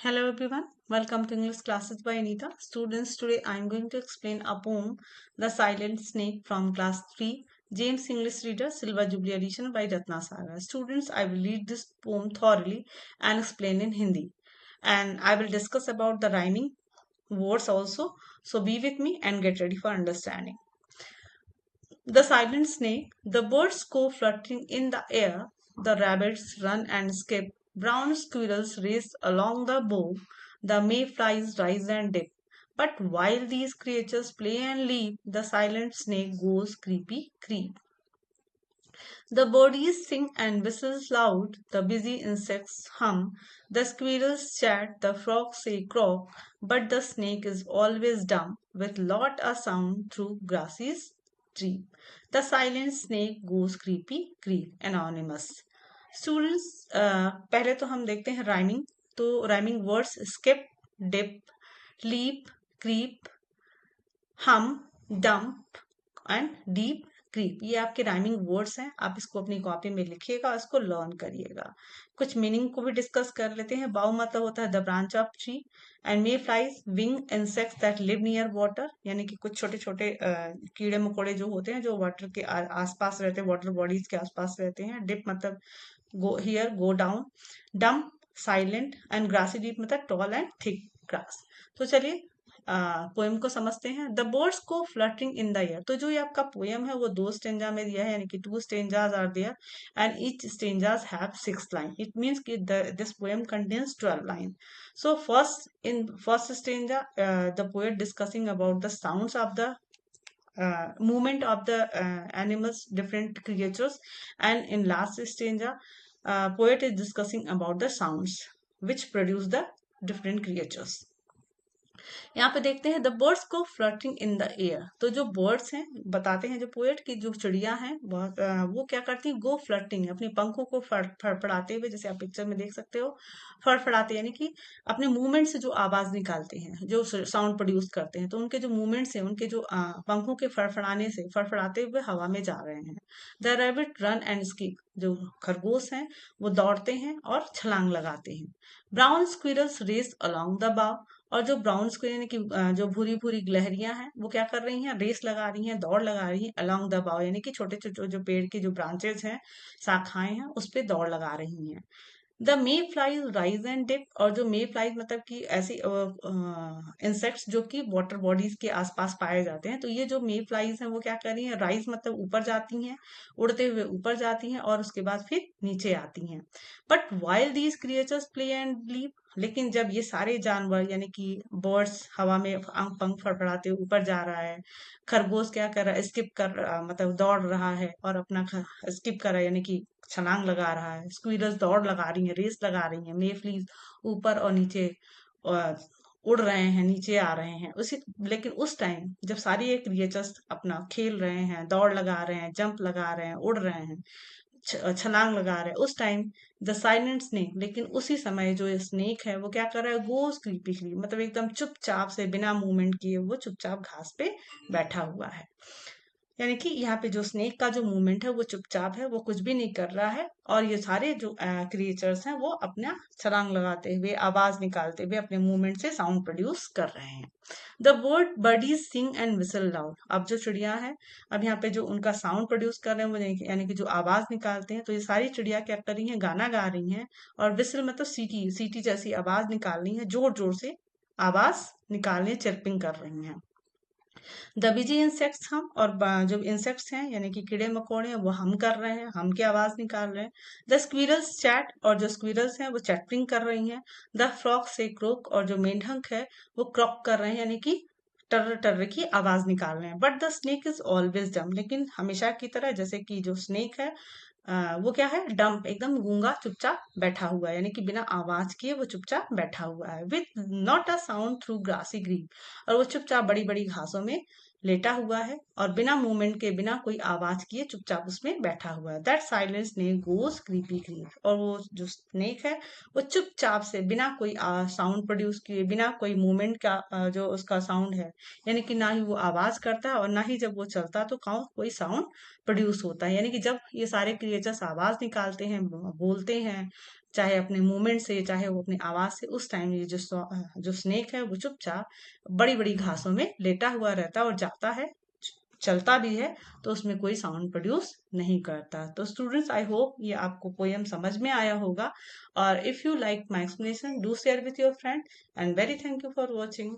Hello everyone, welcome to English classes by Anita. Students, today I am going to explain a poem, The Silent Snake from class 3, James English Reader, Silver Jubilee Edition by Ratna Saga. Students, I will read this poem thoroughly and explain in Hindi. And I will discuss about the rhyming words also. So be with me and get ready for understanding. The silent snake, the birds go fluttering in the air, the rabbits run and skip, brown squirrels race along the bough, the mayflies rise and dip. But while these creatures play and leap, the silent snake goes creepy creep. The birdies sing and whistles loud, the busy insects hum, the squirrels chat, the frogs say croak, but the snake is always dumb, with lot a sound through grasses tree. The silent snake goes creepy creep. Anonymous. Students पहले तो हम देखते हैं rhyming. तो rhyming words skip, dip, leap, creep, hum, dump and deep, creep. ये आपके rhyming words हैं. आप इसको अपनी कॉपी में लिखिएगा, इसको लर्न करिएगा. कुछ मीनिंग को भी डिस्कस कर लेते हैं. बाउ मतलब होता है the branch of tree, and may flies wing insects that live near water, यानी कि कुछ छोटे छोटे कीड़े मकोड़े जो होते हैं जो वाटर के आसपास रहते हैं, वाटर बॉडीज के आसपास रहते हैं. डिप मतलब go here, go down. Damp silent, and grassy deep मतलब टॉल एंड थिक ग्रास. तो चलिए पोएम को समझते हैं. The birds go fluttering in the air. तो जो ये आपका पोएम है वो 2 स्टेंजा में दिया है, यानी कि 2 stanzas are there and each stanzas have 6 line. It means कि this poem contains 12 line. So first stanza the poet discussing about the sounds of the movement of the animals, different creatures, and in last stanza poet is discussing about the sounds which produce the different creatures. यहाँ पे देखते हैं the birds को flirting in the air. तो जो birds हैं, बताते हैं जो पोएट की जो चिड़िया हैं वो क्या करती हैं, गो फ्लटिंग, अपने पंखों को फड़फड़ाते हुए, जैसे आप पिक्चर में देख सकते हो. फड़फड़ाते यानी कि अपने मूवमेंट से जो आवाज निकालते हैं, जो साउंड प्रोड्यूस करते हैं, तो उनके जो मूवमेंट्स हैं, उनके जो पंखों के फड़फड़ाने से फड़फड़ाते हुए हवा में जा रहे हैं. The rabbit run and skip. जो खरगोश हैं वो दौड़ते हैं और छलांग लगाते हैं. Brown squirrels race along the bough. और जो ब्राउन स्क्विरल यानी कि जो भूरी भूरी गिलहरियां हैं वो क्या कर रही हैं, रेस लगा रही हैं, दौड़ लगा रही हैं अलोंग द बाव, यानी कि छोटे छोटे जो पेड़ की जो ब्रांचेस हैं, शाखाएं हैं, उस पे दौड़ लगा रही हैं. The mayflies rise and dip. और जो मे फ्लाइज मतलब कि ऐसी इंसेक्ट्स जो कि वाटर बॉडीज के आसपास पाए जाते हैं, तो ये जो मे फ्लाइज हैं वो क्या कर रही हैं, राइज मतलब ऊपर जाती हैं, उड़ते हुए ऊपर जाती हैं और उसके बाद फिर नीचे आती हैं. But while these creatures play and leave. लेकिन जब ये सारे जानवर यानी कि बर्ड्स हवा में पंख फड़फड़ाते हुए ऊपर जा रहा है, खरगोश क्या कर रहा है, स्किप कर रहा, मतलब दौड़ रहा है और अपना स्किप कर रहा है, यानी कि छलांग लगा रहा है. स्क्विरल्स दौड़ लगा रही हैं, रेस लगा रही हैं. मेफ्लीज ऊपर और नीचे अ, उड़ रहे हैं, नीचे आ रहे हैं. उसी लेकिन उस टाइम जब सारी ये क्रिएचर्स अपना खेल रहे हैं, दौड़ लगा रहे हैं, जंप लगा रहे हैं, उड़ रहे हैं, छलांग लगा रहे हैं, उस टाइम द साइलेंट स्नेक, लेकिन उसी समय जो ये स्नेक है वो क्या कर रहा है, गोस क्रीपी, मतलब एकदम चुपचाप से बिना मूवमेंट किए वो चुपचाप घास पे बैठा हुआ है. यानी कि यहाँ पे जो स्नेक का जो मूवमेंट है वो चुपचाप है, वो कुछ भी नहीं कर रहा है. और ये सारे जो क्रिएचर्स हैं वो अपना छलांग लगाते हुए, आवाज निकालते हुए, अपने मूवमेंट से साउंड प्रोड्यूस कर रहे हैं. The birdies sing and whistle loud. अब जो चिड़िया है, अब यहाँ पे जो उनका साउंड प्रोड्यूस कर रहे हैं वो यानी कि जो आवाज निकालते हैं, तो ये सारी चिड़िया क्या कर रही हैं, गाना गा रही हैं. और विसल मतलब सीटी, सीटी जैसी आवाज निकाल रही है, जोर जोर से आवाज निकालने, चिरपिंग कर रही हैं. द बिजी इंसेक्ट्स हम, और जो इंसेक्ट्स हैं यानी कि कीड़े मकोड़े हैं वो हम कर रहे हैं, हम की आवाज निकाल रहे हैं. The squirrels chat. और जो स्क्विरल्स हैं वो चैटरिंग कर रही हैं. द फ्रॉग से क्रोक. और जो मेंढक है वो क्रॉक कर रहे हैं, यानी कि टर्र टर्र की आवाज निकाल रहे हैं. But the snake is always डम. लेकिन हमेशा की तरह, जैसे कि जो स्नेक है वो क्या है, डम्प, एकदम गूंगा, चुपचाप बैठा हुआ है, यानी कि बिना आवाज किए वो चुपचाप बैठा हुआ है. With not a sound through grassy green. और वो चुपचाप बड़ी बड़ी घासों में लेटा हुआ है और बिना मूवमेंट के, बिना कोई आवाज किए चुपचाप उसमें बैठा हुआ है. That silent snake goes creepy creep. और वो जो स्नेक है वो चुपचाप से बिना कोई साउंड प्रोड्यूस किए, बिना कोई मूवमेंट का जो उसका साउंड है, यानी कि ना ही वो आवाज करता है और ना ही जब वो चलता है तो कोई साउंड प्रोड्यूस होता है. यानी कि जब ये सारे क्रिएचर्स आवाज निकालते हैं, बोलते हैं, चाहे अपने मूवमेंट से, चाहे वो अपनी आवाज से, उस टाइम ये जो स्नेक है वो चुपचाप बड़ी बड़ी घासों में लेटा हुआ रहता है और जाता है, चलता भी है, तो उसमें कोई साउंड प्रोड्यूस नहीं करता। तो स्टूडेंट्स, आई होप ये आपको पोयम समझ में आया होगा, और if you like my explanation, do share with your friend, and very thank you for watching.